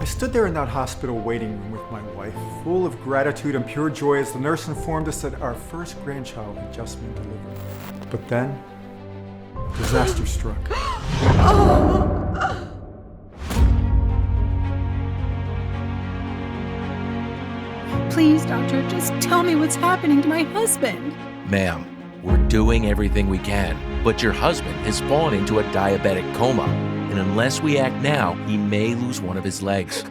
I stood there in that hospital waiting room with my wife, full of gratitude and pure joy as the nurse informed us that our first grandchild had just been delivered. But then, disaster struck. Please, doctor, just tell me what's happening to my husband. Ma'am, we're doing everything we can, but your husband has fallen into a diabetic coma, and unless we act now, he may lose one of his legs.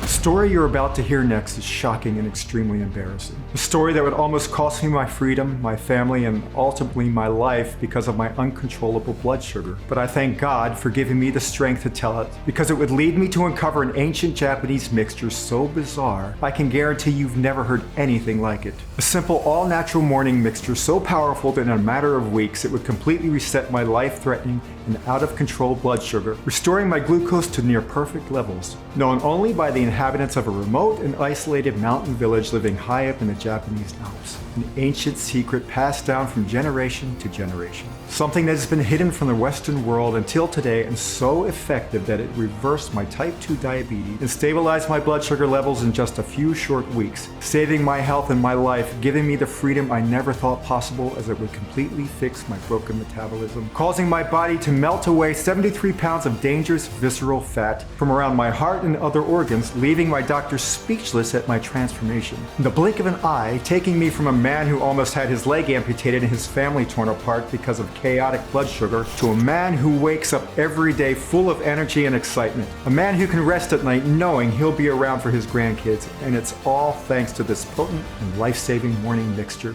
The story you're about to hear next is shocking and extremely embarrassing. A story that would almost cost me my freedom, my family, and ultimately my life because of my uncontrollable blood sugar. But I thank God for giving me the strength to tell it, because it would lead me to uncover an ancient Japanese mixture so bizarre, I can guarantee you've never heard anything like it. A simple all-natural morning mixture so powerful that in a matter of weeks it would completely reset my life-threatening and out-of-control blood sugar, restoring my glucose to near-perfect levels. Known only by the inhabitants of a remote and isolated mountain village living high up in the Japanese Alps. An ancient secret passed down from generation to generation. Something that has been hidden from the Western world until today, and so effective that it reversed my type 2 diabetes and stabilized my blood sugar levels in just a few short weeks, saving my health and my life, giving me the freedom I never thought possible, as it would completely fix my broken metabolism, causing my body to melt away 73 pounds of dangerous visceral fat from around my heart and other organs, leaving my doctor speechless at my transformation. In the blink of an eye, taking me from a man who almost had his leg amputated and his family torn apart because of chaotic blood sugar, to a man who wakes up every day full of energy and excitement. A man who can rest at night knowing he'll be around for his grandkids, and it's all thanks to this potent and life-saving morning mixture.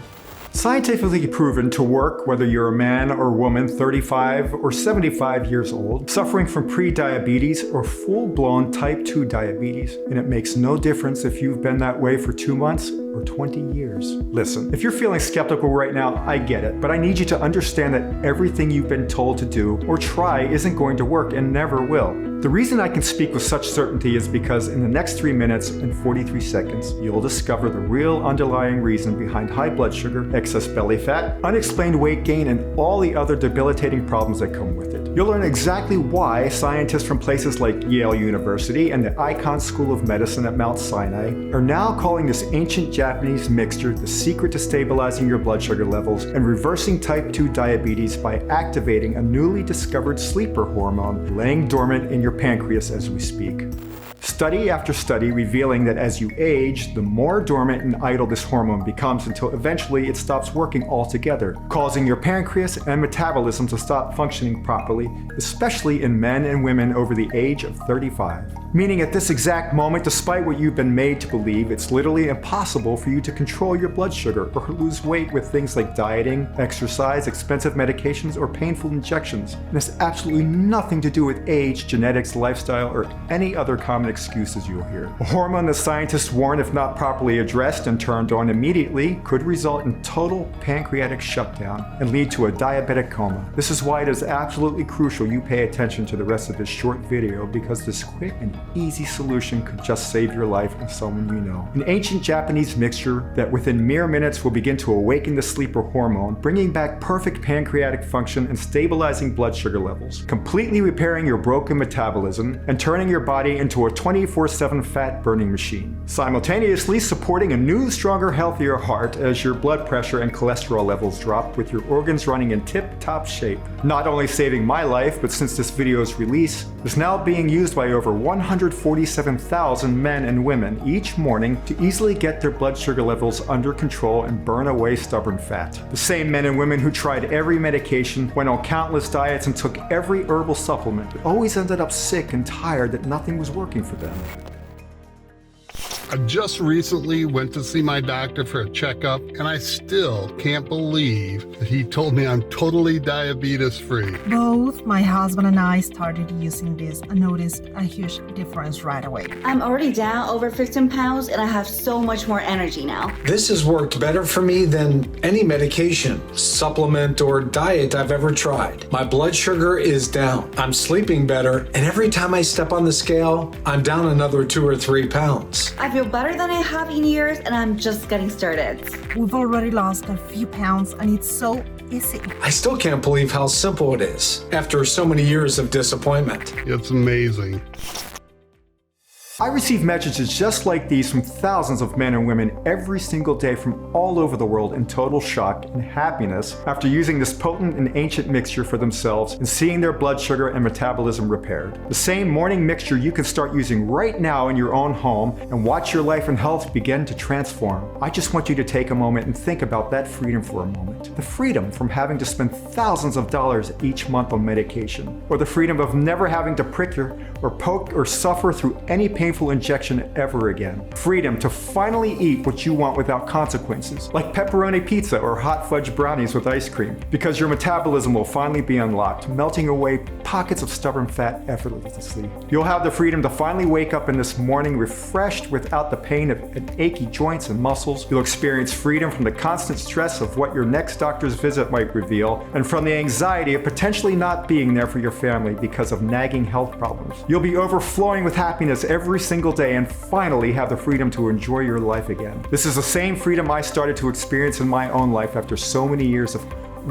Scientifically proven to work whether you're a man or woman 35 or 75 years old, suffering from pre-diabetes or full-blown type 2 diabetes, and it makes no difference if you've been that way for 2 months or 20 years. Listen, if you're feeling skeptical right now, I get it, but I need you to understand that everything you've been told to do or try isn't going to work and never will. The reason I can speak with such certainty is because in the next 3 minutes and 43 seconds, you'll discover the real underlying reason behind high blood sugar, excess belly fat, unexplained weight gain, and all the other debilitating problems that come with it. You'll learn exactly why scientists from places like Yale University and the Icahn School of Medicine at Mount Sinai are now calling this ancient Japanese mixture the secret to stabilizing your blood sugar levels and reversing type 2 diabetes by activating a newly discovered sleeper hormone laying dormant in your pancreas as we speak. Study after study revealing that as you age, the more dormant and idle this hormone becomes until eventually it stops working altogether, causing your pancreas and metabolism to stop functioning properly, especially in men and women over the age of 35. Meaning at this exact moment, despite what you've been made to believe, it's literally impossible for you to control your blood sugar or lose weight with things like dieting, exercise, expensive medications, or painful injections. And it's absolutely nothing to do with age, genetics, lifestyle, or any other common excuses you'll hear. A hormone that scientists warn, if not properly addressed and turned on immediately, could result in total pancreatic shutdown and lead to a diabetic coma. This is why it is absolutely crucial you pay attention to the rest of this short video, because this quick and easy solution could just save your life and someone you know. An ancient Japanese mixture that within mere minutes will begin to awaken the sleeper hormone, bringing back perfect pancreatic function and stabilizing blood sugar levels, completely repairing your broken metabolism and turning your body into a 24/7 fat burning machine, simultaneously supporting a new, stronger, healthier heart as your blood pressure and cholesterol levels drop, with your organs running in tip-top shape. Not only saving my life, but since this video's release, is now being used by over 147,000 men and women each morning to easily get their blood sugar levels under control and burn away stubborn fat. The same men and women who tried every medication, went on countless diets, and took every herbal supplement, but always ended up sick and tired that nothing was working for them. I just recently went to see my doctor for a checkup, and I still can't believe that he told me I'm totally diabetes free. Both my husband and I started using this and noticed a huge difference right away. I'm already down over 15 pounds and I have so much more energy now. This has worked better for me than any medication, supplement, or diet I've ever tried. My blood sugar is down. I'm sleeping better, and every time I step on the scale, I'm down another 2 or 3 pounds. I feel feel better than I have in years, and I'm just getting started. We've already lost a few pounds, and it's so easy. I still can't believe how simple it is after so many years of disappointment. It's amazing. I receive messages just like these from thousands of men and women every single day from all over the world in total shock and happiness after using this potent and ancient mixture for themselves and seeing their blood sugar and metabolism repaired. The same morning mixture you can start using right now in your own home and watch your life and health begin to transform. I just want you to take a moment and think about that freedom for a moment. The freedom from having to spend thousands of dollars each month on medication, or the freedom of never having to prick or poke or suffer through any painful injection ever again. Freedom to finally eat what you want without consequences, like pepperoni pizza or hot fudge brownies with ice cream, because your metabolism will finally be unlocked, melting away pockets of stubborn fat effortlessly. You'll have the freedom to finally wake up in this morning refreshed without the pain of achy joints and muscles. You'll experience freedom from the constant stress of what your next doctor's visit might reveal, and from the anxiety of potentially not being there for your family because of nagging health problems. You'll be overflowing with happiness every single day and finally have the freedom to enjoy your life again. This is the same freedom I started to experience in my own life after so many years of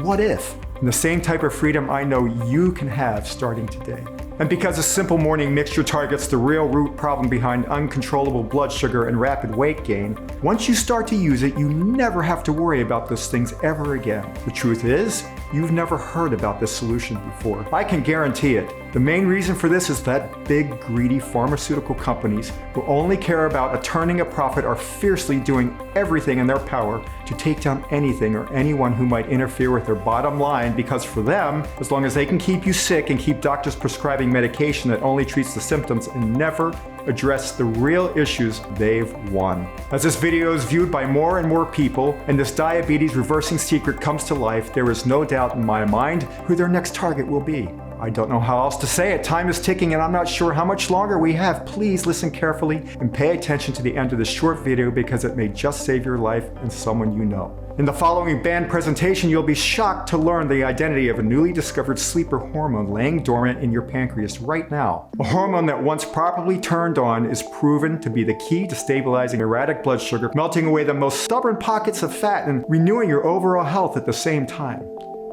what if? And the same type of freedom I know you can have starting today. And because a simple morning mixture targets the real root problem behind uncontrollable blood sugar and rapid weight gain, once you start to use it, you never have to worry about those things ever again. The truth is, you've never heard about this solution before. I can guarantee it. The main reason for this is that big, greedy pharmaceutical companies who only care about turning a profit are fiercely doing everything in their power to take down anything or anyone who might interfere with their bottom line, because for them, as long as they can keep you sick and keep doctors prescribing medication that only treats the symptoms and never address the real issues, they've won. As this video is viewed by more and more people and this diabetes reversing secret comes to life, there is no doubt in my mind who their next target will be. I don't know how else to say it. Time is ticking and I'm not sure how much longer we have. Please listen carefully and pay attention to the end of this short video because it may just save your life and someone you know. In the following band presentation, you'll be shocked to learn the identity of a newly discovered sleeper hormone laying dormant in your pancreas right now. A hormone that once properly turned on is proven to be the key to stabilizing erratic blood sugar, melting away the most stubborn pockets of fat, and renewing your overall health at the same time.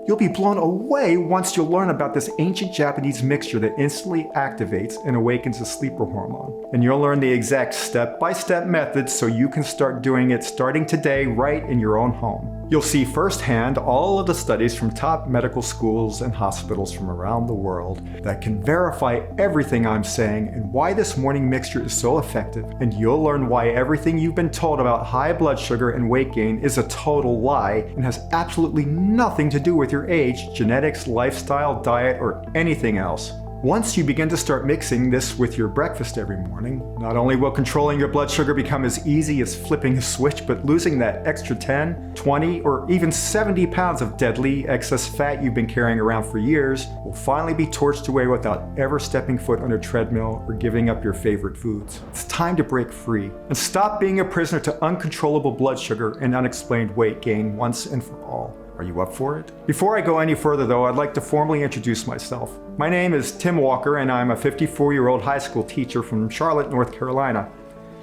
You'll be blown away once you learn about this ancient Japanese mixture that instantly activates and awakens the sleeper hormone. And you'll learn the exact step-by-step methods so you can start doing it starting today right in your own home. You'll see firsthand all of the studies from top medical schools and hospitals from around the world that can verify everything I'm saying and why this morning mixture is so effective. And you'll learn why everything you've been told about high blood sugar and weight gain is a total lie and has absolutely nothing to do with your age, genetics, lifestyle, diet, or anything else. Once you begin to start mixing this with your breakfast every morning, not only will controlling your blood sugar become as easy as flipping a switch, but losing that extra 10, 20, or even 70 pounds of deadly excess fat you've been carrying around for years will finally be torched away without ever stepping foot on a treadmill or giving up your favorite foods. It's time to break free and stop being a prisoner to uncontrollable blood sugar and unexplained weight gain once and for all. Are you up for it? Before I go any further though, I'd like to formally introduce myself. My name is Tim Walker and I'm a 54-year-old high school teacher from Charlotte, North Carolina.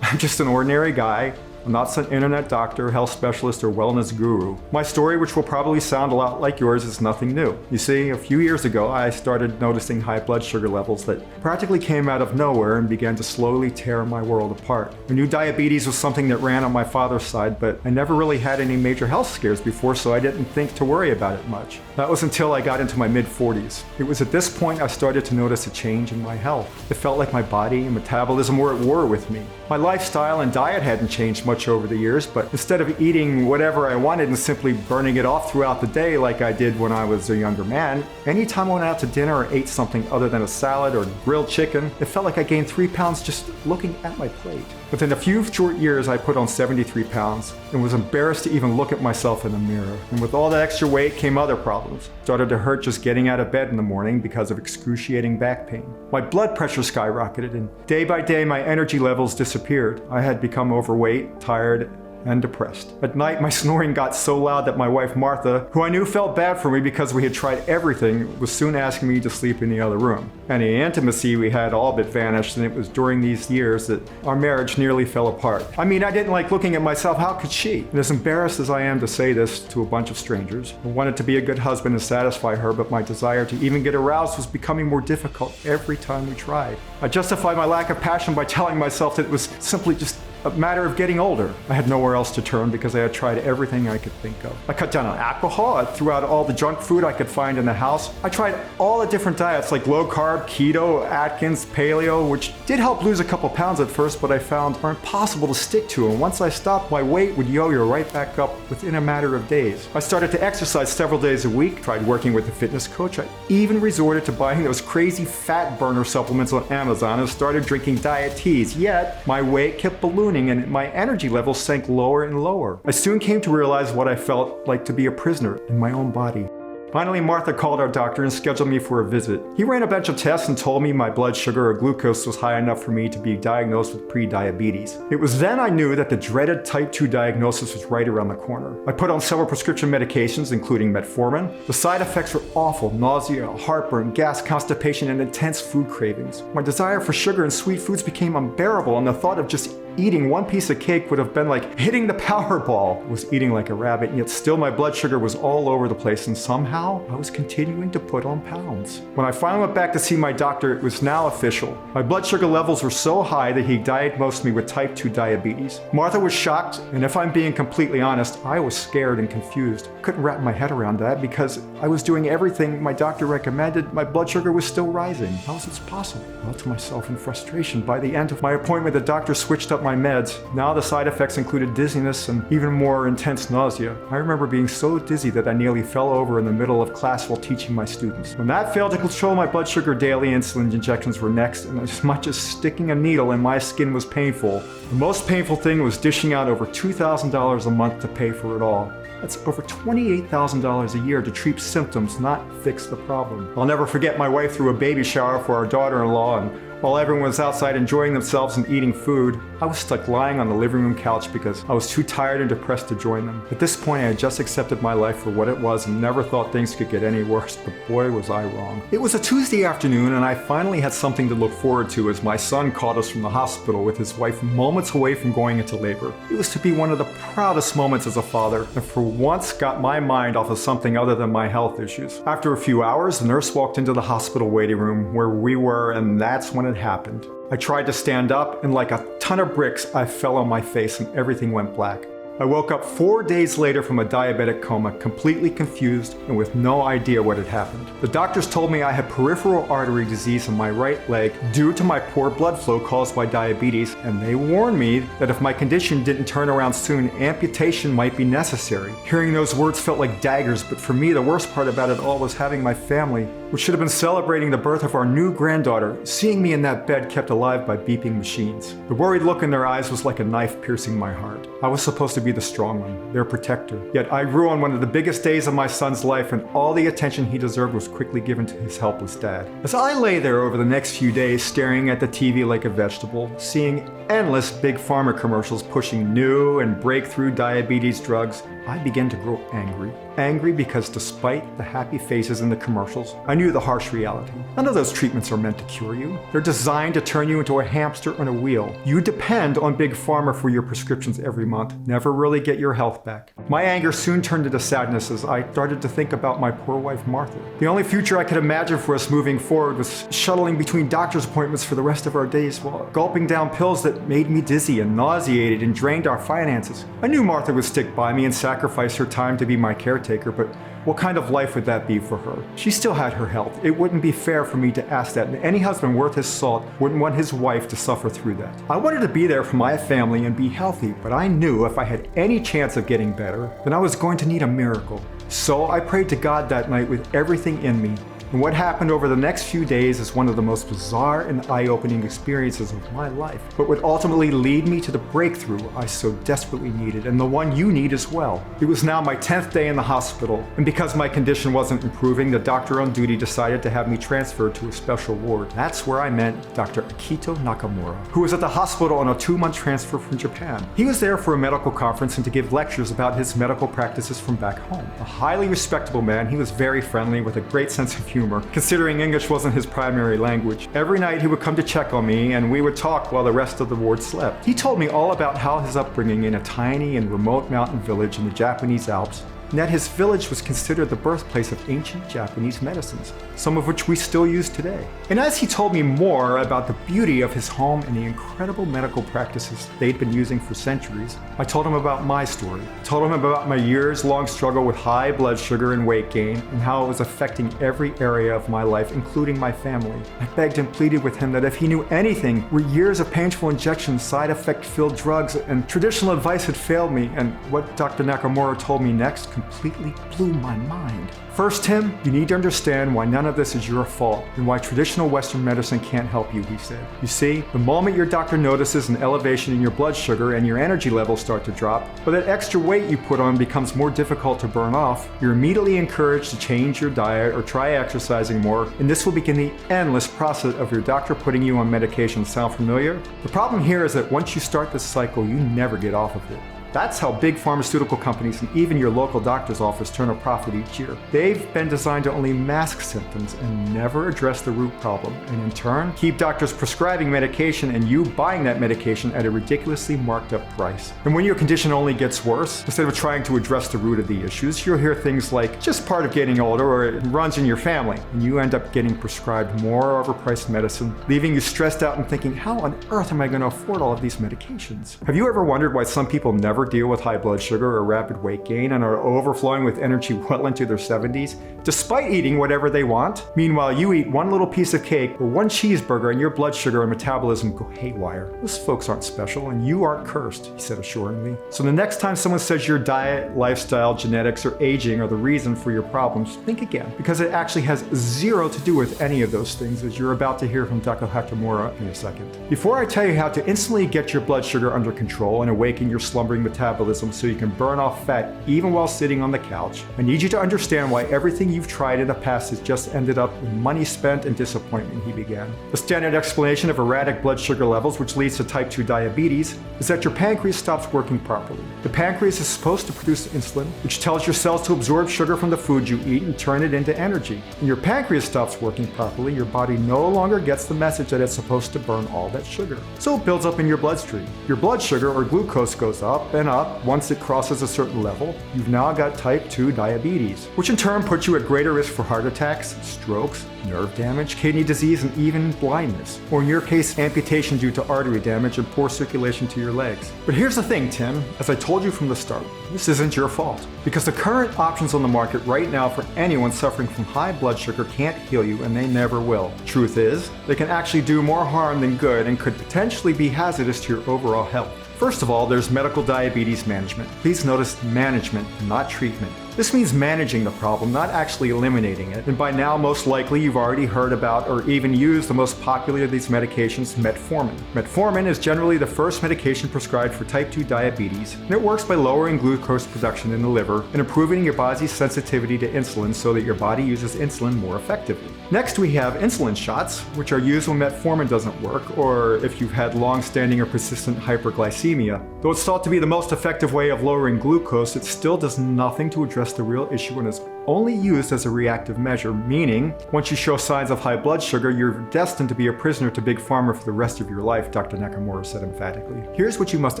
I'm just an ordinary guy. I'm not some internet doctor, health specialist, or wellness guru. My story, which will probably sound a lot like yours, is nothing new. You see, a few years ago, I started noticing high blood sugar levels that practically came out of nowhere and began to slowly tear my world apart. I knew diabetes was something that ran on my father's side, but I never really had any major health scares before, so I didn't think to worry about it much. That was until I got into my mid-40s. It was at this point I started to notice a change in my health. It felt like my body and metabolism were at war with me. My lifestyle and diet hadn't changed much over the years, but instead of eating whatever I wanted and simply burning it off throughout the day like I did when I was a younger man, anytime I went out to dinner or ate something other than a salad or grilled chicken, it felt like I gained 3 pounds just looking at my plate. Within a few short years, I put on 73 pounds and was embarrassed to even look at myself in the mirror. And with all the extra weight came other problems. Started to hurt just getting out of bed in the morning because of excruciating back pain. My blood pressure skyrocketed and day by day my energy levels disappeared. I had become overweight, tired, and depressed. At night, my snoring got so loud that my wife Martha, who I knew felt bad for me because we had tried everything, was soon asking me to sleep in the other room. Any intimacy we had all but vanished, and it was during these years that our marriage nearly fell apart. I mean, I didn't like looking at myself. How could she? And as embarrassed as I am to say this to a bunch of strangers, I wanted to be a good husband and satisfy her, but my desire to even get aroused was becoming more difficult every time we tried. I justified my lack of passion by telling myself that it was simply just a matter of getting older. I had nowhere else to turn because I had tried everything I could think of. I cut down on alcohol. I threw out all the junk food I could find in the house. I tried all the different diets like low carb, keto, Atkins, paleo, which did help lose a couple pounds at first, but I found are impossible to stick to. And once I stopped, my weight would yo-yo right back up within a matter of days. I started to exercise several days a week, tried working with a fitness coach. I even resorted to buying those crazy fat burner supplements on Amazon and started drinking diet teas. Yet, my weight kept ballooning and my energy levels sank lower and lower. I soon came to realize what I felt like to be a prisoner in my own body. Finally, Martha called our doctor and scheduled me for a visit. He ran a bunch of tests and told me my blood sugar or glucose was high enough for me to be diagnosed with pre-diabetes. It was then I knew that the dreaded type 2 diagnosis was right around the corner. I put on several prescription medications, including metformin. The side effects were awful: nausea, heartburn, gas, constipation, and intense food cravings. My desire for sugar and sweet foods became unbearable, and the thought of just eating one piece of cake would have been like hitting the Powerball. I was eating like a rabbit, and yet still my blood sugar was all over the place, and somehow I was continuing to put on pounds. When I finally went back to see my doctor, it was now official. My blood sugar levels were so high that he diagnosed me with type 2 diabetes. Martha was shocked, and if I'm being completely honest, I was scared and confused. I couldn't wrap my head around that because I was doing everything my doctor recommended. My blood sugar was still rising. How is this possible? I thought to myself in frustration. By the end of my appointment, the doctor switched up my meds. Now the side effects included dizziness and even more intense nausea. I remember being so dizzy that I nearly fell over in the middle of class while teaching my students. When that failed to control my blood sugar, daily insulin injections were next, and as much as sticking a needle in my skin was painful, the most painful thing was dishing out over $2,000 a month to pay for it all. That's over $28,000 a year to treat symptoms, not fix the problem. I'll never forget my wife threw a baby shower for our daughter-in-law, and while everyone was outside enjoying themselves and eating food, I was stuck lying on the living room couch because I was too tired and depressed to join them. At this point, I had just accepted my life for what it was and never thought things could get any worse, but boy was I wrong. It was a Tuesday afternoon, and I finally had something to look forward to as my son called us from the hospital with his wife moments away from going into labor. It was to be one of the proudest moments as a father, and for once got my mind off of something other than my health issues. After a few hours, the nurse walked into the hospital waiting room where we were, and that's when it happened. I tried to stand up, and like a ton of bricks, I fell on my face and everything went black. I woke up 4 days later from a diabetic coma, completely confused and with no idea what had happened. The doctors told me I had peripheral artery disease in my right leg due to my poor blood flow caused by diabetes, and they warned me that if my condition didn't turn around soon, amputation might be necessary. Hearing those words felt like daggers, but for me, the worst part about it all was having my family, which should have been celebrating the birth of our new granddaughter, seeing me in that bed kept alive by beeping machines. The worried look in their eyes was like a knife piercing my heart. I was supposed to be the strong one, their protector. Yet I grew on one of the biggest days of my son's life, and all the attention he deserved was quickly given to his helpless dad. As I lay there over the next few days staring at the TV like a vegetable, seeing endless big pharma commercials pushing new and breakthrough diabetes drugs, I began to grow angry. Angry because despite the happy faces in the commercials, I knew the harsh reality. None of those treatments are meant to cure you. They're designed to turn you into a hamster on a wheel. You depend on big pharma for your prescriptions every month, never really get your health back. My anger soon turned into sadness as I started to think about my poor wife Martha. The only future I could imagine for us moving forward was shuttling between doctor's appointments for the rest of our days while gulping down pills that made me dizzy and nauseated and drained our finances. I knew Martha would stick by me and sacrifice her time to be my caretaker, but what kind of life would that be for her? She still had her health. It wouldn't be fair for me to ask that, and any husband worth his salt wouldn't want his wife to suffer through that. I wanted to be there for my family and be healthy, but I knew if I had any chance of getting better, then I was going to need a miracle. So I prayed to God that night with everything in me, And what happened over the next few days is one of the most bizarre and eye-opening experiences of my life, but would ultimately lead me to the breakthrough I so desperately needed, and the one you need as well. It was now my 10th day in the hospital, and because my condition wasn't improving, the doctor on duty decided to have me transferred to a special ward. That's where I met Dr. Akito Nakamura, who was at the hospital on a 2-month transfer from Japan. He was there for a medical conference and to give lectures about his medical practices from back home. A highly respectable man, he was very friendly with a great sense of humor, considering English wasn't his primary language. Every night he would come to check on me and we would talk while the rest of the ward slept. He told me all about how his upbringing in a tiny and remote mountain village in the Japanese Alps, and that his village was considered the birthplace of ancient Japanese medicines, some of which we still use today. And as he told me more about the beauty of his home and the incredible medical practices they'd been using for centuries, I told him about my story. I told him about my years-long struggle with high blood sugar and weight gain, and how it was affecting every area of my life, including my family. I begged and pleaded with him that if he knew anything where years of painful injections, side effect-filled drugs, and traditional advice had failed me, and what Dr. Nakamura told me next completely blew my mind. First, Tim, you need to understand why none of this is your fault and why traditional Western medicine can't help you, he said. You see, the moment your doctor notices an elevation in your blood sugar and your energy levels start to drop, or that extra weight you put on becomes more difficult to burn off, you're immediately encouraged to change your diet or try exercising more, and this will begin the endless process of your doctor putting you on medication. Sound familiar? The problem here is that once you start this cycle, you never get off of it. That's how big pharmaceutical companies and even your local doctor's office turn a profit each year. They've been designed to only mask symptoms and never address the root problem, and in turn, keep doctors prescribing medication and you buying that medication at a ridiculously marked up price. And when your condition only gets worse, instead of trying to address the root of the issues, you'll hear things like, just part of getting older, or it runs in your family, and you end up getting prescribed more overpriced medicine, leaving you stressed out and thinking, how on earth am I going to afford all of these medications? Have you ever wondered why some people never deal with high blood sugar or rapid weight gain and are overflowing with energy well into their 70s, despite eating whatever they want? Meanwhile, you eat one little piece of cake or one cheeseburger and your blood sugar and metabolism go haywire. Those folks aren't special and you aren't cursed, he said assuringly. So the next time someone says your diet, lifestyle, genetics, or aging are the reason for your problems, think again, because it actually has zero to do with any of those things, as you're about to hear from Dr. Nakamura in a second. Before I tell you how to instantly get your blood sugar under control and awaken your slumbering metabolism so you can burn off fat even while sitting on the couch, I need you to understand why everything you've tried in the past has just ended up in money spent and disappointment, he began. The standard explanation of erratic blood sugar levels, which leads to type 2 diabetes, is that your pancreas stops working properly. The pancreas is supposed to produce insulin, which tells your cells to absorb sugar from the food you eat and turn it into energy. When your pancreas stops working properly, your body no longer gets the message that it's supposed to burn all that sugar. So it builds up in your bloodstream. Your blood sugar, or glucose, goes up and up. Once it crosses a certain level, you've now got type 2 diabetes, which in turn puts you at greater risk for heart attacks, strokes, nerve damage, kidney disease, and even blindness. Or in your case, amputation due to artery damage and poor circulation to your legs. But here's the thing, Tim, as I told you from the start, this isn't your fault. Because the current options on the market right now for anyone suffering from high blood sugar can't heal you, and they never will. Truth is, they can actually do more harm than good and could potentially be hazardous to your overall health. First of all, there's medical diabetes management. Please notice management, not treatment. This means managing the problem, not actually eliminating it. And by now, most likely, you've already heard about or even used the most popular of these medications, metformin. Metformin is generally the first medication prescribed for type 2 diabetes, and it works by lowering glucose production in the liver and improving your body's sensitivity to insulin so that your body uses insulin more effectively. Next, we have insulin shots, which are used when metformin doesn't work, or if you've had long-standing or persistent hyperglycemia. Though it's thought to be the most effective way of lowering glucose, it still does nothing to address the real issue and is only used as a reactive measure, meaning once you show signs of high blood sugar, you're destined to be a prisoner to Big Pharma for the rest of your life, Dr. Nakamura said emphatically. Here's what you must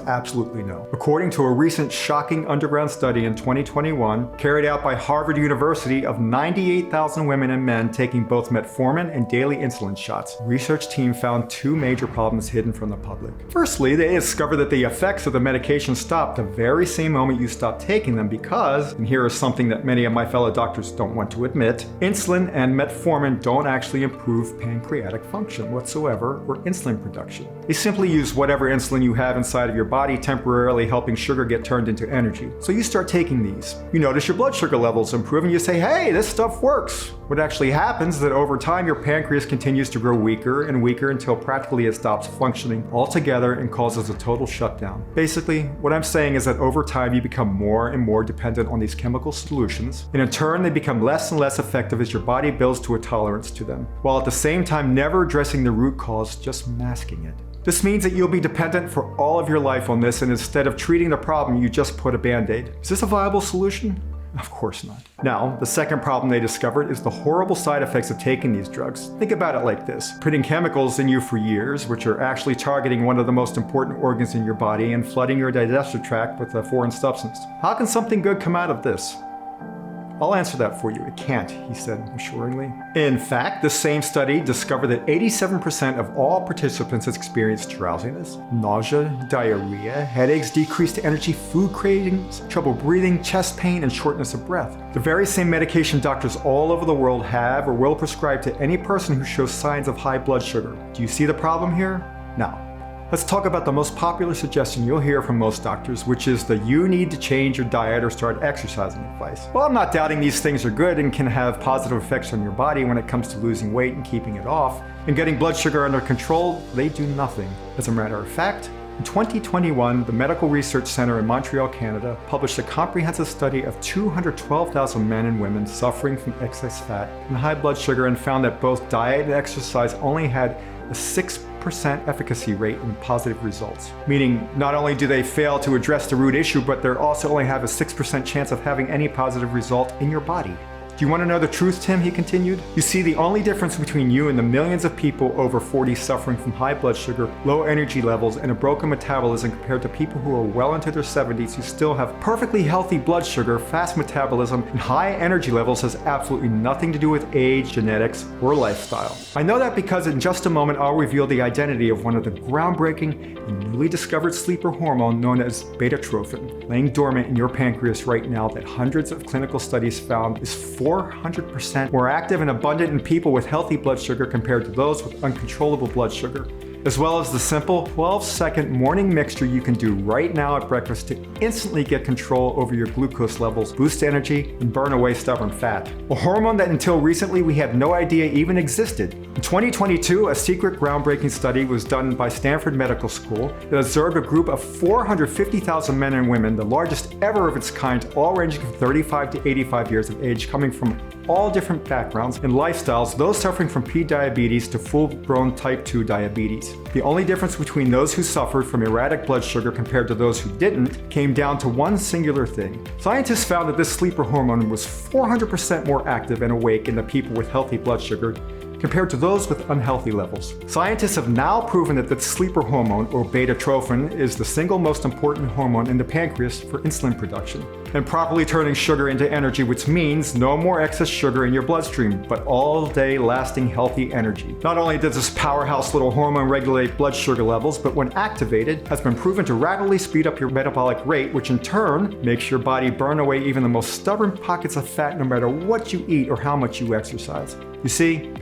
absolutely know. According to a recent shocking underground study in 2021, carried out by Harvard University of 98,000 women and men taking both metformin and daily insulin shots, the research team found two major problems hidden from the public. Firstly, they discovered that the effects of the medication stopped the very same moment you stopped taking them because, and here is something that many of my fellow doctors don't want to admit, insulin and metformin don't actually improve pancreatic function whatsoever or insulin production. They simply use whatever insulin you have inside of your body, temporarily helping sugar get turned into energy. So you start taking these. You notice your blood sugar levels improve and you say, hey, this stuff works. What actually happens is that over time your pancreas continues to grow weaker and weaker until practically it stops functioning altogether and causes a total shutdown. Basically, what I'm saying is that over time you become more and more dependent on these chemical solutions, and in turn they become less and less effective as your body builds to a tolerance to them, while at the same time never addressing the root cause, just masking it. This means that you'll be dependent for all of your life on this, and instead of treating the problem, you just put a band-aid. Is this a viable solution? Of course not. Now, the second problem they discovered is the horrible side effects of taking these drugs. Think about it like this: putting chemicals in you for years, which are actually targeting one of the most important organs in your body and flooding your digestive tract with a foreign substance. How can something good come out of this? I'll answer that for you. It can't, he said assuringly. In fact, the same study discovered that 87% of all participants experienced drowsiness, nausea, diarrhea, headaches, decreased energy, food cravings, trouble breathing, chest pain, and shortness of breath. The very same medication doctors all over the world have or will prescribe to any person who shows signs of high blood sugar. Do you see the problem here? Now, let's talk about the most popular suggestion you'll hear from most doctors, which is the you need to change your diet or start exercising advice. Well, I'm not doubting these things are good and can have positive effects on your body when it comes to losing weight and keeping it off. And getting blood sugar under control, they do nothing. As a matter of fact, in 2021, the Medical Research Center in Montreal, Canada, published a comprehensive study of 212,000 men and women suffering from excess fat and high blood sugar, and found that both diet and exercise only had a 6% efficacy rate in positive results. Meaning, not only do they fail to address the root issue, but they also only have a 6% chance of having any positive result in your body. Do you want to know the truth, Tim? He continued. You see, the only difference between you and the millions of people over 40 suffering from high blood sugar, low energy levels, and a broken metabolism compared to people who are well into their 70s who still have perfectly healthy blood sugar, fast metabolism, and high energy levels has absolutely nothing to do with age, genetics, or lifestyle. I know that because in just a moment I'll reveal the identity of one of the groundbreaking and newly discovered sleeper hormone known as beta-trophin, laying dormant in your pancreas right now, that hundreds of clinical studies found is 400% more active and abundant in people with healthy blood sugar compared to those with uncontrollable blood sugar, as well as the simple 12-second morning mixture you can do right now at breakfast to instantly get control over your glucose levels, boost energy, and burn away stubborn fat. A hormone that until recently we had no idea even existed. In 2022, a secret groundbreaking study was done by Stanford Medical School that observed a group of 450,000 men and women, the largest ever of its kind, all ranging from 35 to 85 years of age, coming from all different backgrounds and lifestyles, those suffering from prediabetes to full-blown type 2 diabetes. The only difference between those who suffered from erratic blood sugar compared to those who didn't came down to one singular thing. Scientists found that this sleeper hormone was 400% more active and awake in the people with healthy blood sugar compared to those with unhealthy levels. Scientists have now proven that the sleeper hormone, or beta-trophin, is the single most important hormone in the pancreas for insulin production and properly turning sugar into energy, which means no more excess sugar in your bloodstream, but all day lasting healthy energy. Not only does this powerhouse little hormone regulate blood sugar levels, but when activated, has been proven to rapidly speed up your metabolic rate, which in turn makes your body burn away even the most stubborn pockets of fat no matter what you eat or how much you exercise. You see,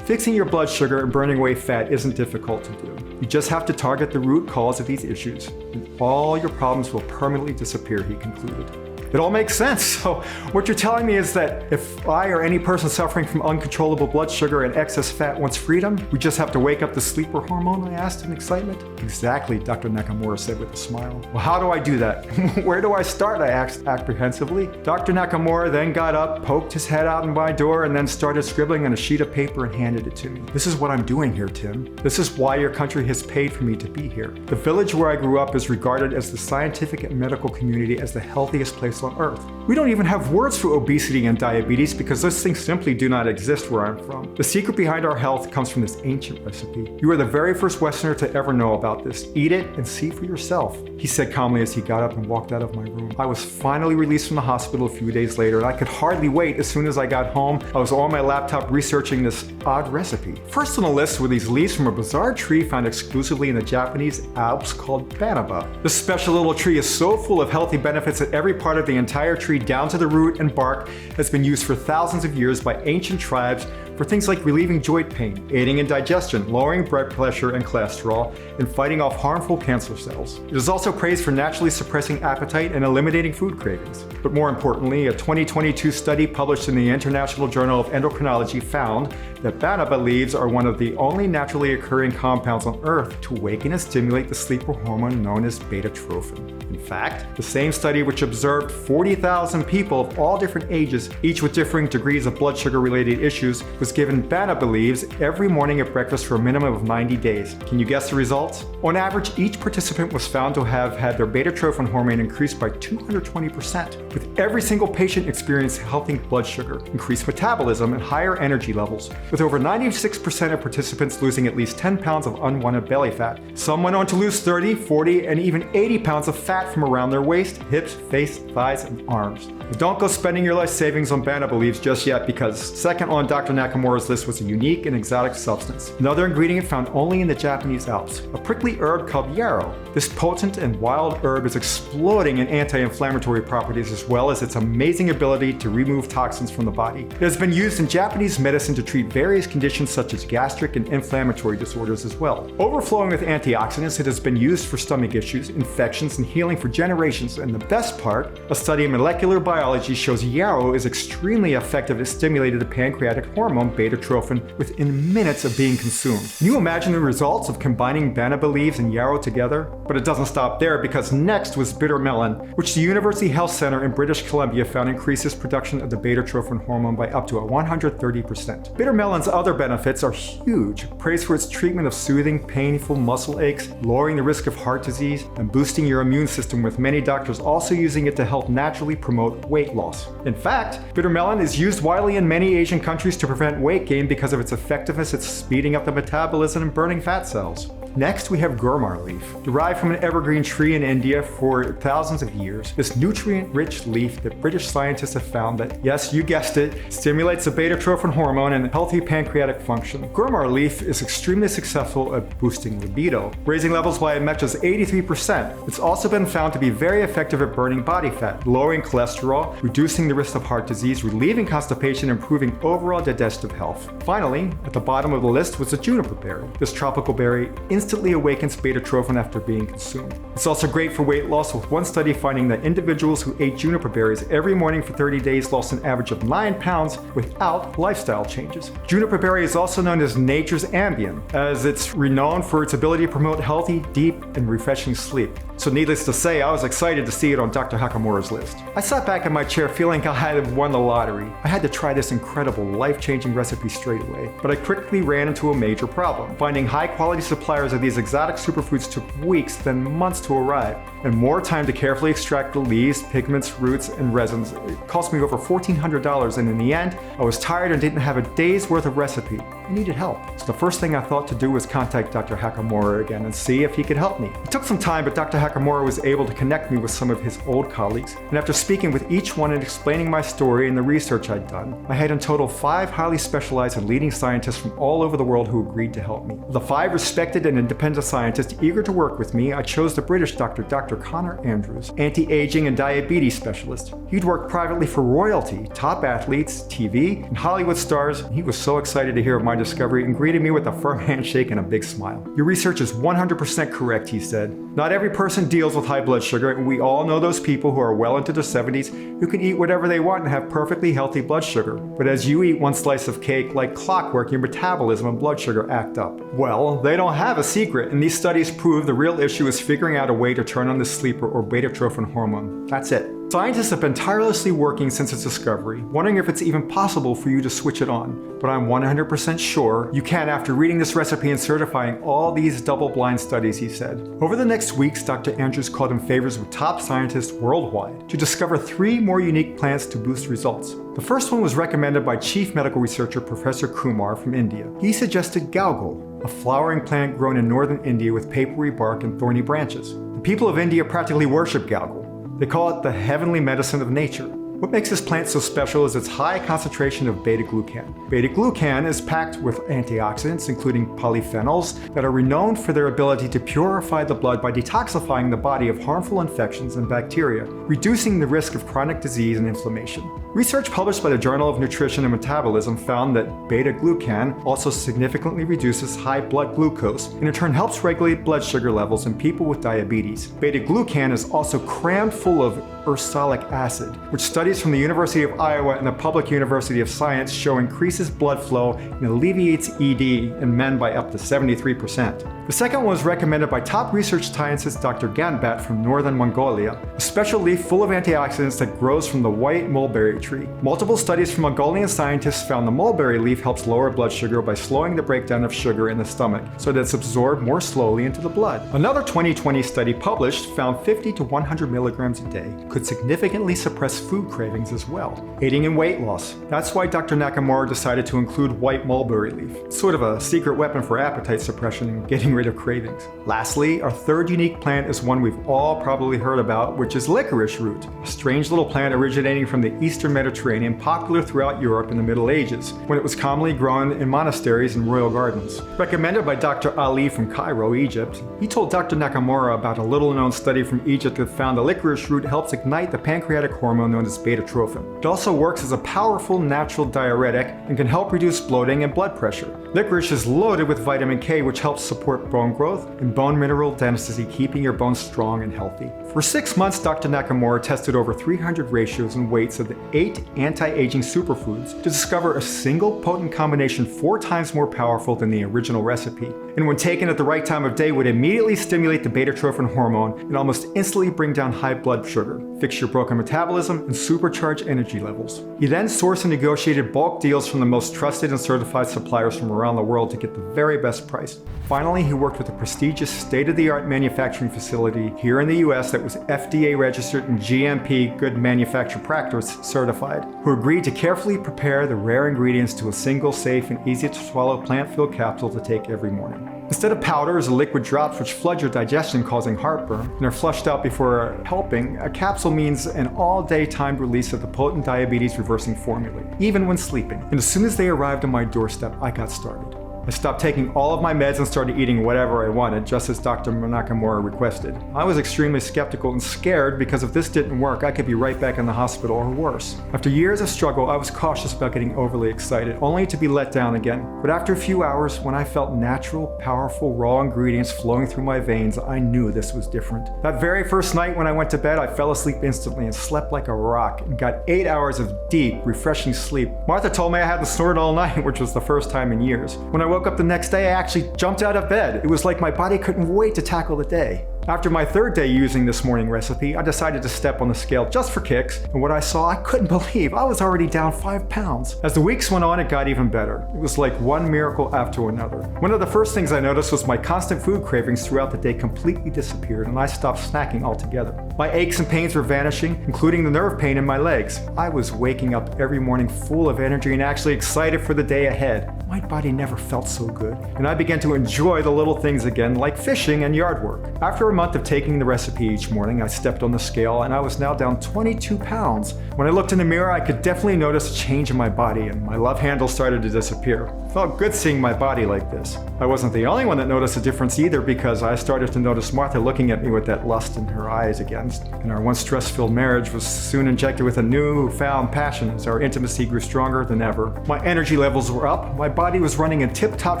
fixing your blood sugar and burning away fat isn't difficult to do. You just have to target the root cause of these issues, and all your problems will permanently disappear, he concluded. It all makes sense. So what you're telling me is that if I or any person suffering from uncontrollable blood sugar and excess fat wants freedom, we just have to wake up the sleeper hormone, I asked in excitement. Exactly, Dr. Nakamura said with a smile. Well, how do I do that? Where do I start? I asked apprehensively. Dr. Nakamura then got up, poked his head out in my door, and then started scribbling on a sheet of paper and handed it to me. This is what I'm doing here, Tim. This is why your country has paid for me to be here. The village where I grew up is regarded as the scientific and medical community as the healthiest place on earth. We don't even have words for obesity and diabetes because those things simply do not exist where I'm from. The secret behind our health comes from this ancient recipe. You are the very first Westerner to ever know about this. Eat it and see for yourself, he said calmly as he got up and walked out of my room. I was finally released from the hospital a few days later, and I could hardly wait. As soon as I got home, I was on my laptop researching this odd recipe. First on the list were these leaves from a bizarre tree found exclusively in the Japanese Alps called banaba. This special little tree is so full of healthy benefits that every part of the entire tree, down to the root and bark, has been used for thousands of years by ancient tribes for things like relieving joint pain, aiding in digestion, lowering blood pressure and cholesterol, and fighting off harmful cancer cells. It is also praised for naturally suppressing appetite and eliminating food cravings. But more importantly, a 2022 study published in the International Journal of Endocrinology found that banaba leaves are one of the only naturally occurring compounds on Earth to awaken and stimulate the sleeper hormone known as beta-trophin. In fact, the same study which observed 40,000 people of all different ages, each with differing degrees of blood sugar-related issues, was given banaba leaves every morning at breakfast for a minimum of 90 days. Can you guess the results? On average, each participant was found to have had their beta-trophin hormone increased by 220%, with every single patient experiencing healthy blood sugar, increased metabolism, and higher energy levels, with over 96% of participants losing at least 10 pounds of unwanted belly fat. Some went on to lose 30, 40, and even 80 pounds of fat from around their waist, hips, face, thighs, and arms. But don't go spending your life savings on banaba leaves just yet, because second on Dr. Nakamura's list was a unique and exotic substance, another ingredient found only in the Japanese Alps, a prickly herb called yarrow. This potent and wild herb is exploding in anti-inflammatory properties as well as its amazing ability to remove toxins from the body. It has been used in Japanese medicine to treat various conditions such as gastric and inflammatory disorders as well. Overflowing with antioxidants, it has been used for stomach issues, infections, and healing for generations. And the best part, a study in molecular biology shows yarrow is extremely effective at stimulating the pancreatic hormone beta-trophin within minutes of being consumed. Can you imagine the results of combining banaba leaves and yarrow together? But it doesn't stop there, because next was bitter melon, which the University Health Center in British Columbia found increases production of the beta-trophin hormone by up to 130%. Bitter melon's other benefits are huge, praised for its treatment of soothing painful muscle aches, lowering the risk of heart disease, and boosting your immune system, with many doctors also using it to help naturally promote weight loss. In fact, bitter melon is used widely in many Asian countries to prevent weight gain because of its effectiveness at speeding up the metabolism and burning fat cells. Next, we have gurmar leaf. Derived from an evergreen tree in India for thousands of years, this nutrient-rich leaf that British scientists have found that, yes, you guessed it, stimulates the beta-trophin hormone and healthy pancreatic function. Gurmar leaf is extremely successful at boosting libido, raising levels by as much as 83%. It's also been found to be very effective at burning body fat, lowering cholesterol, reducing the risk of heart disease, relieving constipation, improving overall digestive health. Finally, at the bottom of the list was the juniper berry. This tropical berry instantly awakens beta-trophin after being consumed. It's also great for weight loss, with one study finding that individuals who ate juniper berries every morning for 30 days lost an average of 9 pounds without lifestyle changes. Juniper berry is also known as nature's Ambien, as it's renowned for its ability to promote healthy, deep, and refreshing sleep. So needless to say, I was excited to see it on Dr. Nakamura's list. I sat back in my chair feeling I had won the lottery. I had to try this incredible, life-changing recipe straight away, but I quickly ran into a major problem. Finding high-quality suppliers of these exotic superfoods took weeks, then months to arrive, and more time to carefully extract the leaves, pigments, roots, and resins. It cost me over $1,400, and in the end, I was tired and didn't have a day's worth of recipe. I needed help. So the first thing I thought to do was contact Dr. Nakamura again and see if he could help me. It took some time, but Dr. Nakamura was able to connect me with some of his old colleagues, and after speaking with each one and explaining my story and the research I'd done, I had in total 5 highly specialized and leading scientists from all over the world who agreed to help me. Of the 5 respected and independent scientists eager to work with me, I chose the British doctor, Dr. Connor Andrews, anti-aging and diabetes specialist. He'd worked privately for royalty, top athletes, TV, and Hollywood stars, and he was so excited to hear of my discovery and greeted me with a firm handshake and a big smile. "Your research is 100% correct," he said. "Not every person deals with high blood sugar, and we all know those people who are well into their 70s who can eat whatever they want and have perfectly healthy blood sugar. But as you eat one slice of cake, like clockwork, your metabolism and blood sugar act up." Well, they don't have a secret, and these studies prove the real issue is figuring out a way to turn on the sleeper or beta-trophin hormone. That's it. Scientists have been tirelessly working since its discovery, wondering if it's even possible for you to switch it on. But I'm 100% sure you can after reading this recipe and certifying all these double-blind studies, he said. Over the next weeks, Dr. Andrews called in favors with top scientists worldwide to discover 3 more unique plants to boost results. The first one was recommended by Chief Medical Researcher Professor Kumar from India. He suggested galgul, a flowering plant grown in northern India with papery bark and thorny branches. The people of India practically worship galgul. They call it the heavenly medicine of nature. What makes this plant so special is its high concentration of beta-glucan. Beta-glucan is packed with antioxidants, including polyphenols, that are renowned for their ability to purify the blood by detoxifying the body of harmful infections and bacteria, reducing the risk of chronic disease and inflammation. Research published by the Journal of Nutrition and Metabolism found that beta-glucan also significantly reduces high blood glucose and in turn helps regulate blood sugar levels in people with diabetes. Beta-glucan is also crammed full of ursolic acid, which studies from the University of Iowa and the Public University of Science show increases blood flow and alleviates ED in men by up to 73%. The second one was recommended by top research scientist Dr. Ganbat from northern Mongolia, a special leaf full of antioxidants that grows from the white mulberry tree. Multiple studies from Mongolian scientists found the mulberry leaf helps lower blood sugar by slowing the breakdown of sugar in the stomach so that it's absorbed more slowly into the blood. Another 2020 study published found 50 to 100 milligrams a day could significantly suppress food cravings as well, aiding in weight loss. That's why Dr. Nakamura decided to include white mulberry leaf. It's sort of a secret weapon for appetite suppression and getting rid of cravings. Lastly, our third unique plant is one we've all probably heard about, which is licorice root, a strange little plant originating from the Eastern Mediterranean, popular throughout Europe in the Middle Ages, when it was commonly grown in monasteries and royal gardens. Recommended by Dr. Ali from Cairo, Egypt, he told Dr. Nakamura about a little-known study from Egypt that found the licorice root helps ignite the pancreatic hormone known as beta-trophin. It also works as a powerful natural diuretic and can help reduce bloating and blood pressure. Licorice is loaded with vitamin K, which helps support bone growth and bone mineral density, keeping your bones strong and healthy. For 6 months, Dr. Nakamura tested over 300 ratios and weights of the 8 anti-aging superfoods to discover a single potent combination 4 times more powerful than the original recipe, and when taken at the right time of day would immediately stimulate the beta-trophin hormone and almost instantly bring down high blood sugar, fix your broken metabolism, and supercharge energy levels. He then sourced and negotiated bulk deals from the most trusted and certified suppliers from around the world to get the very best price. Finally, he worked with a prestigious state-of-the-art manufacturing facility here in the US that was FDA registered and GMP Good Manufacturing Practice certified, who agreed to carefully prepare the rare ingredients to a single safe and easy to swallow plant-filled capsule to take every morning. Instead of powders or liquid drops which flood your digestion causing heartburn and are flushed out before helping, a capsule means an all-day timed release of the potent diabetes reversing formula, even when sleeping. And as soon as they arrived on my doorstep, I got started. I stopped taking all of my meds and started eating whatever I wanted, just as Dr. Nakamura requested. I was extremely skeptical and scared because if this didn't work, I could be right back in the hospital or worse. After years of struggle, I was cautious about getting overly excited, only to be let down again. But after a few hours, when I felt natural, powerful, raw ingredients flowing through my veins, I knew this was different. That very first night when I went to bed, I fell asleep instantly and slept like a rock and got 8 hours of deep, refreshing sleep. Martha told me I hadn't snored all night, which was the first time in years. When I woke up the next day, I actually jumped out of bed. It was like my body couldn't wait to tackle the day. After my third day using this morning recipe, I decided to step on the scale just for kicks, and what I saw, I couldn't believe. I was already down 5 pounds. As the weeks went on, it got even better. It was like one miracle after another. One of the first things I noticed was my constant food cravings throughout the day completely disappeared, and I stopped snacking altogether. My aches and pains were vanishing, including the nerve pain in my legs. I was waking up every morning full of energy and actually excited for the day ahead. My body never felt so good, and I began to enjoy the little things again, like fishing and yard work. After a month of taking the recipe each morning, I stepped on the scale and I was now down 22 pounds. When I looked in the mirror, I could definitely notice a change in my body and my love handle started to disappear. It felt good seeing my body like this. I wasn't the only one that noticed a difference either, because I started to notice Martha looking at me with that lust in her eyes again. And our once stress-filled marriage was soon injected with a newfound passion as our intimacy grew stronger than ever. My energy levels were up, my body was running in tip-top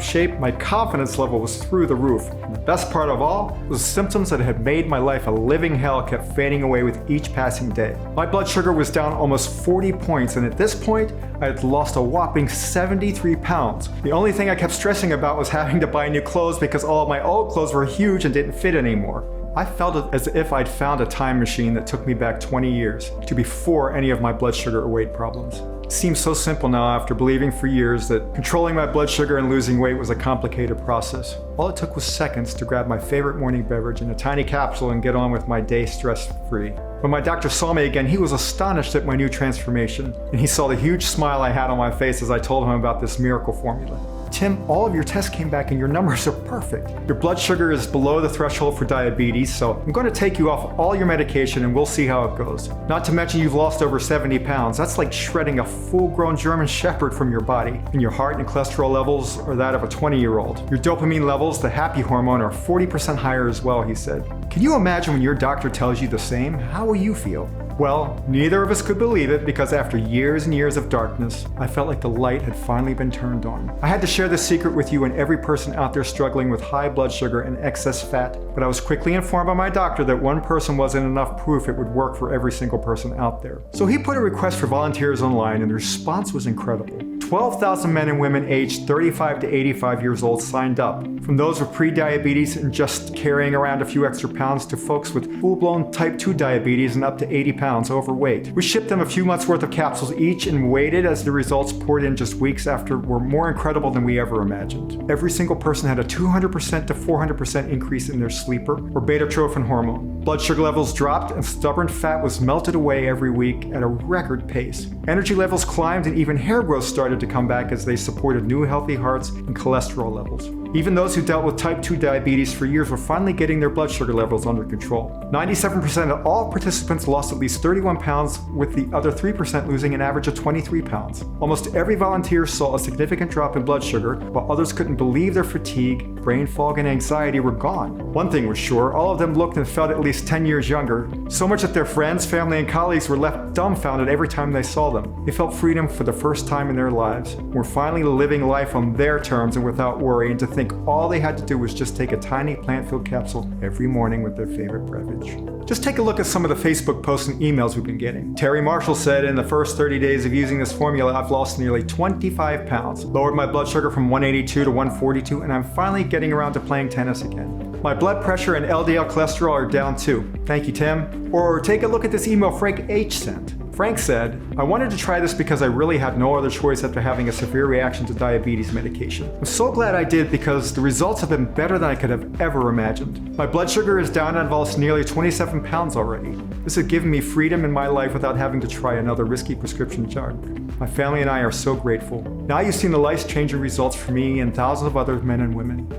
shape, my confidence level was through the roof. And the best part of all was symptoms that had made my life a living hell kept fading away with each passing day. My blood sugar was down almost 40 points, and at this point, I had lost a whopping 73 pounds. The only thing I kept stressing about was having to buy new clothes because all of my old clothes were huge and didn't fit anymore. I felt as if I'd found a time machine that took me back 20 years to before any of my blood sugar or weight problems. It seems so simple now after believing for years that controlling my blood sugar and losing weight was a complicated process. All it took was seconds to grab my favorite morning beverage in a tiny capsule and get on with my day stress-free. When my doctor saw me again, he was astonished at my new transformation, and he saw the huge smile I had on my face as I told him about this miracle formula. Tim, all of your tests came back and your numbers are perfect. Your blood sugar is below the threshold for diabetes, so I'm going to take you off all your medication and we'll see how it goes. Not to mention you've lost over 70 pounds. That's like shredding a full-grown German Shepherd from your body. And your heart and cholesterol levels are that of a 20-year-old. Your dopamine levels, the happy hormone, are 40% higher as well, he said. Can you imagine when your doctor tells you the same? How will you feel? Well, neither of us could believe it because after years and years of darkness, I felt like the light had finally been turned on. I had to share this secret with you and every person out there struggling with high blood sugar and excess fat, but I was quickly informed by my doctor that one person wasn't enough proof it would work for every single person out there. So he put a request for volunteers online and the response was incredible. 12,000 men and women aged 35 to 85 years old signed up, from those with pre-diabetes and just carrying around a few extra pounds to folks with full-blown type 2 diabetes and up to 80 pounds overweight. We shipped them a few months worth of capsules each and waited as the results poured in just weeks after were more incredible than we ever imagined. Every single person had a 200% to 400% increase in their sleeper or beta-trophin hormone. Blood sugar levels dropped and stubborn fat was melted away every week at a record pace. Energy levels climbed and even hair growth started to come back as they supported new healthy hearts and cholesterol levels. Even those who dealt with type 2 diabetes for years were finally getting their blood sugar levels under control. 97% of all participants lost at least 31 pounds, with the other 3% losing an average of 23 pounds. Almost every volunteer saw a significant drop in blood sugar, while others couldn't believe their fatigue, brain fog, and anxiety were gone. One thing was sure, all of them looked and felt at least 10 years younger, so much that their friends, family, and colleagues were left dumbfounded every time they saw them. They felt freedom for the first time in their lives, were finally living life on their terms and without worry, and to think all they had to do was just take a tiny plant-filled capsule every morning with their favorite beverage. Just take a look at some of the Facebook posts and emails we've been getting. Terry Marshall said, in the first 30 days of using this formula, I've lost nearly 25 pounds, lowered my blood sugar from 182 to 142, and I'm finally getting around to playing tennis again. My blood pressure and LDL cholesterol are down too. Thank you, Tim. Or take a look at this email Frank H. sent. Frank said, I wanted to try this because I really had no other choice after having a severe reaction to diabetes medication. I'm so glad I did because the results have been better than I could have ever imagined. My blood sugar is down and I've lost nearly 27 pounds already. This has given me freedom in my life without having to try another risky prescription drug. My family and I are so grateful. Now you've seen the life-changing results for me and thousands of other men and women.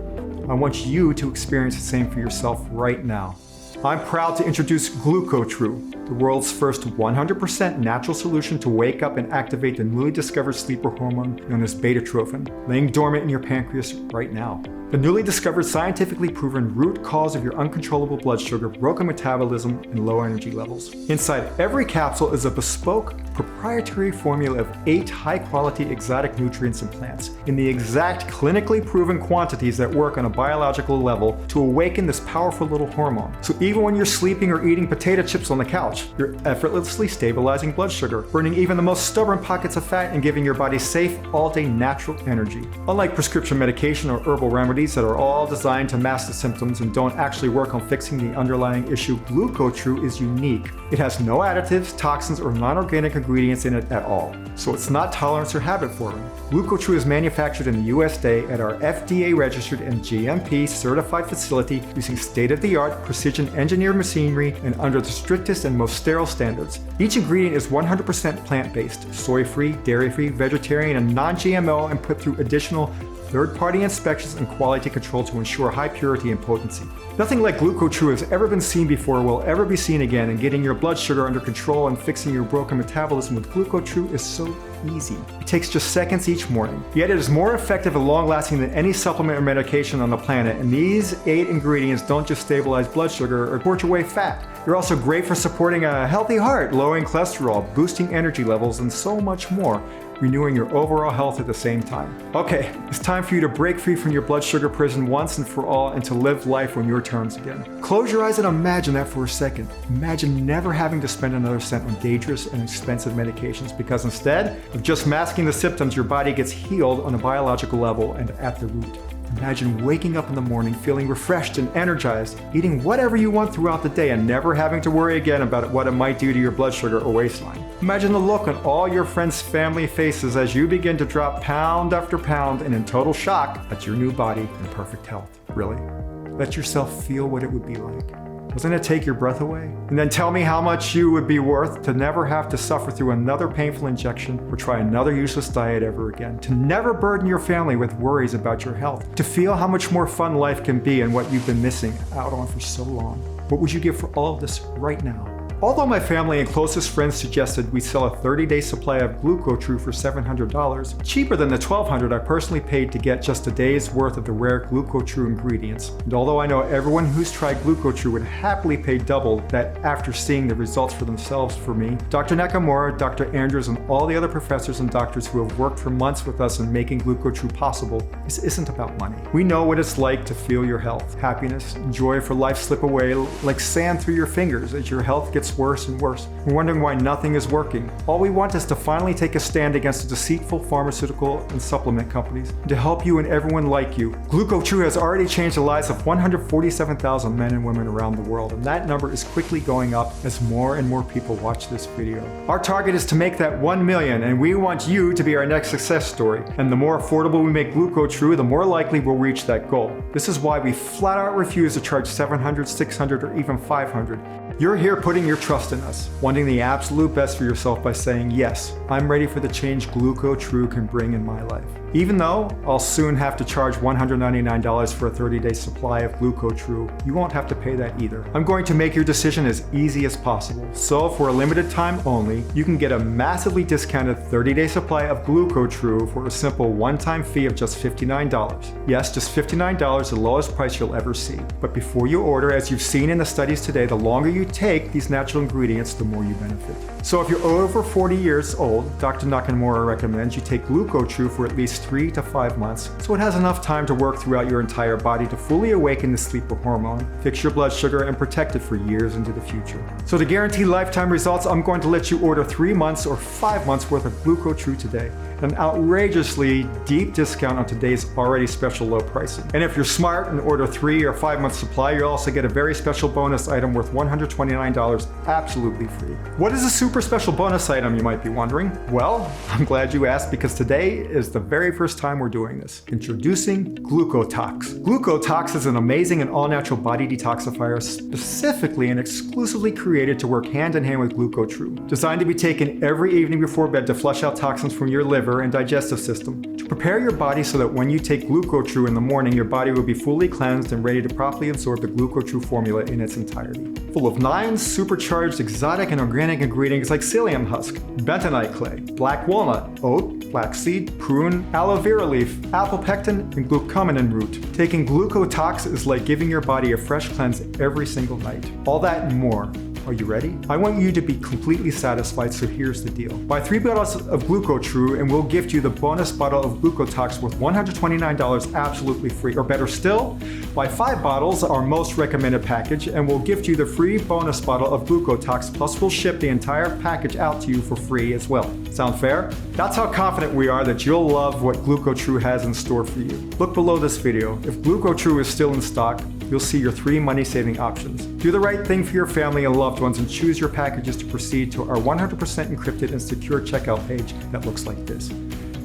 I want you to experience the same for yourself right now. I'm proud to introduce GlucoTrue, the world's first 100% natural solution to wake up and activate the newly discovered sleeper hormone known as beta-trophin, laying dormant in your pancreas right now. The newly discovered scientifically proven root cause of your uncontrollable blood sugar, broken metabolism, and low energy levels. Inside every capsule is a bespoke, proprietary formula of 8 high-quality exotic nutrients and plants in the exact clinically proven quantities that work on a biological level to awaken this powerful little hormone. So even when you're sleeping or eating potato chips on the couch, you're effortlessly stabilizing blood sugar, burning even the most stubborn pockets of fat and giving your body safe, all-day natural energy. Unlike prescription medication or herbal remedies that are all designed to mask the symptoms and don't actually work on fixing the underlying issue, GlucoTrue is unique. It has no additives, toxins, or non-organic ingredients in it at all, so it's not tolerance or habit forming. GlucoTrue is manufactured in the USA at our FDA-registered and GMP-certified facility using state-of-the-art precision engineered machinery and under the strictest and most sterile standards. Each ingredient is 100% plant-based, soy-free, dairy-free, vegetarian, and non-GMO, and put through additional third-party inspections and quality control to ensure high purity and potency. Nothing like GlucoTrue has ever been seen before or will ever be seen again, and getting your blood sugar under control and fixing your broken metabolism with GlucoTrue is so easy. It takes just seconds each morning. Yet it is more effective and long-lasting than any supplement or medication on the planet, and these 8 ingredients don't just stabilize blood sugar or torch away fat. They're also great for supporting a healthy heart, lowering cholesterol, boosting energy levels, and so much more, renewing your overall health at the same time. Okay, it's time for you to break free from your blood sugar prison once and for all and to live life on your terms again. Close your eyes and imagine that for a second. Imagine never having to spend another cent on dangerous and expensive medications, because instead of just masking the symptoms, your body gets healed on a biological level and at the root. Imagine waking up in the morning feeling refreshed and energized, eating whatever you want throughout the day and never having to worry again about what it might do to your blood sugar or waistline. Imagine the look on all your friends' family faces as you begin to drop pound after pound and in total shock at your new body in perfect health. Really? Let yourself feel what it would be like. Doesn't it take your breath away? And then tell me how much you would be worth to never have to suffer through another painful injection or try another useless diet ever again, to never burden your family with worries about your health, to feel how much more fun life can be and what you've been missing out on for so long. What would you give for all of this right now? Although my family and closest friends suggested we sell a 30-day supply of GlucoTrue for $700, cheaper than the $1,200 I personally paid to get just a day's worth of the rare GlucoTrue ingredients. And although I know everyone who's tried GlucoTrue would happily pay double that after seeing the results for themselves for me, Dr. Nakamura, Dr. Andrews, and all the other professors and doctors who have worked for months with us in making GlucoTrue possible, this isn't about money. We know what it's like to feel your health, happiness, and joy for life slip away like sand through your fingers as your health gets worse and worse. We're wondering why nothing is working. All we want is to finally take a stand against the deceitful pharmaceutical and supplement companies and to help you and everyone like you. GlucoTrue has already changed the lives of 147,000 men and women around the world, and that number is quickly going up as more and more people watch this video. Our target is to make that 1 million, and we want you to be our next success story. And the more affordable we make GlucoTrue, the more likely we'll reach that goal. This is why we flat out refuse to charge $700, $600, or even $500. You're here putting your trust in us, wanting the absolute best for yourself by saying, yes, I'm ready for the change GlucoTrue can bring in my life. Even though I'll soon have to charge $199 for a 30-day supply of GlucoTrue, you won't have to pay that either. I'm going to make your decision as easy as possible. So for a limited time only, you can get a massively discounted 30-day supply of GlucoTrue for a simple one-time fee of just $59. Yes, just $59, the lowest price you'll ever see. But before you order, as you've seen in the studies today, the longer you take these natural ingredients, the more you benefit. So if you're over 40 years old, Dr. Nakamura recommends you take GlucoTrue for at least 3 to 5 months, so it has enough time to work throughout your entire body to fully awaken the sleeper hormone, fix your blood sugar, and protect it for years into the future. So to guarantee lifetime results, I'm going to let you order 3 months or 5 months worth of GlucoTrue today. An outrageously deep discount on today's already special low pricing. And if you're smart and order 3 or 5 month supply, you'll also get a very special bonus item worth $129 absolutely free. What is a super special bonus item, you might be wondering? Well, I'm glad you asked, because today is the very first time we're doing this. Introducing Glucotox. Glucotox is an amazing and all-natural body detoxifier specifically and exclusively created to work hand in hand with GlucoTrue. Designed to be taken every evening before bed to flush out toxins from your liver and digestive system, to prepare your body so that when you take GlucoTrue in the morning, your body will be fully cleansed and ready to properly absorb the GlucoTrue formula in its entirety. Full of 9 supercharged exotic and organic ingredients like psyllium husk, bentonite clay, black walnut, oat, flaxseed, prune, aloe vera leaf, apple pectin, and glucosamine root. Taking Glucotox is like giving your body a fresh cleanse every single night. All that and more. Are you ready? I want you to be completely satisfied, so here's the deal. Buy 3 bottles of GlucoTrue and we'll gift you the bonus bottle of Glucotox worth $129 absolutely free. Or better still, buy 5 bottles, our most recommended package, and we'll gift you the free bonus bottle of Glucotox, plus we'll ship the entire package out to you for free as well. Sound fair? That's how confident we are that you'll love what GlucoTrue has in store for you. Look below this video. If GlucoTrue is still in stock, you'll see your 3 money-saving options. Do the right thing for your family and loved ones and choose your packages to proceed to our 100% encrypted and secure checkout page that looks like this.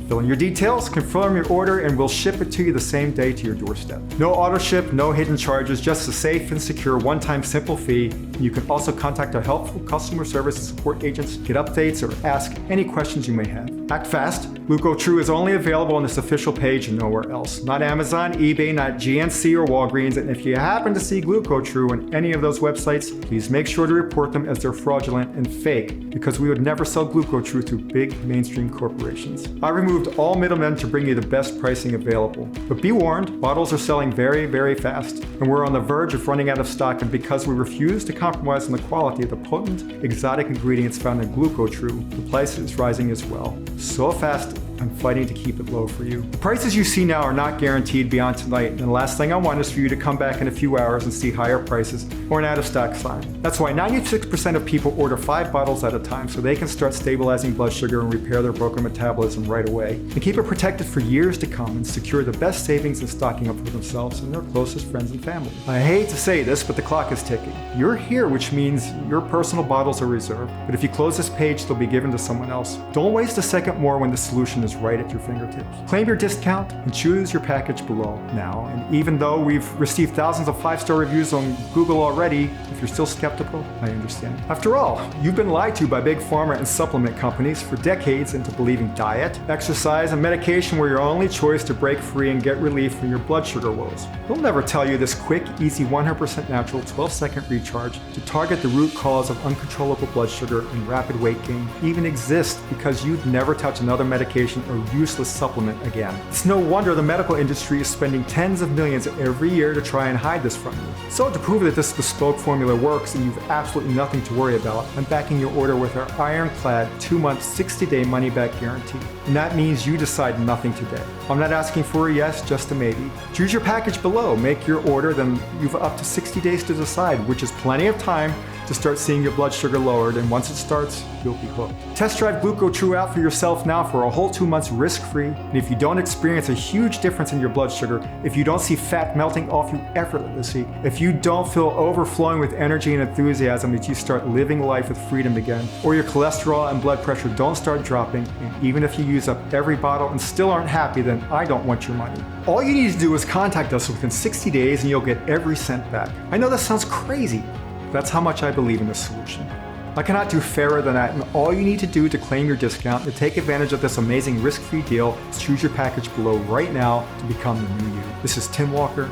Fill in your details, confirm your order, and we'll ship it to you the same day to your doorstep. No auto ship, no hidden charges, just a safe and secure one-time simple fee. You can also contact our helpful customer service and support agents, get updates, or ask any questions you may have. Act fast. GlucoTrue is only available on this official page and nowhere else. Not Amazon, eBay, not GNC or Walgreens, and if you happen to see GlucoTrue on any of those websites, please make sure to report them as they're fraudulent and fake, because we would never sell GlucoTrue through big mainstream corporations. I removed all middlemen to bring you the best pricing available. But be warned, bottles are selling very, very fast, and we're on the verge of running out of stock, and because we refuse to compromise on the quality of the potent, exotic ingredients found in GlucoTrue, the price is rising as well. So fast, I'm fighting to keep it low for you. The prices you see now are not guaranteed beyond tonight, and the last thing I want is for you to come back in a few hours and see higher prices or an out-of-stock sign. That's why 96% of people order 5 bottles at a time so they can start stabilizing blood sugar and repair their broken metabolism right away, and keep it protected for years to come and secure the best savings and stocking up for themselves and their closest friends and family. I hate to say this, but the clock is ticking. You're here, which means your personal bottles are reserved, but if you close this page, they'll be given to someone else. Don't waste a second more when the solution is right at your fingertips. Claim your discount and choose your package below now. And even though we've received thousands of 5-star reviews on Google already, if you're still skeptical, I understand. After all, you've been lied to by big pharma and supplement companies for decades into believing diet, exercise, and medication were your only choice to break free and get relief from your blood sugar woes. They'll never tell you this quick, easy, 100% natural 12-second recharge to target the root cause of uncontrollable blood sugar and rapid weight gain even exists because you'd never touch another medication or useless supplement again. It's no wonder the medical industry is spending tens of millions every year to try and hide this from you. So to prove that this bespoke formula works and you've absolutely nothing to worry about, I'm backing your order with our ironclad 2-month, 60-day money-back guarantee. And that means you decide nothing today. I'm not asking for a yes, just a maybe. Choose your package below, make your order, then you've up to 60 days to decide, which is plenty of time to start seeing your blood sugar lowered, and once it starts, you'll be hooked. Test drive GlucoTrue out for yourself now for a whole 2 months risk-free, and if you don't experience a huge difference in your blood sugar, if you don't see fat melting off you effortlessly, if you don't feel overflowing with energy and enthusiasm as you start living life with freedom again, or your cholesterol and blood pressure don't start dropping, and even if you use up every bottle and still aren't happy, then I don't want your money. All you need to do is contact us within 60 days and you'll get every cent back. I know that sounds crazy. That's how much I believe in this solution. I cannot do fairer than that, and all you need to do to claim your discount and take advantage of this amazing risk-free deal is choose your package below right now to become the new you. This is Tim Walker.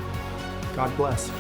God bless.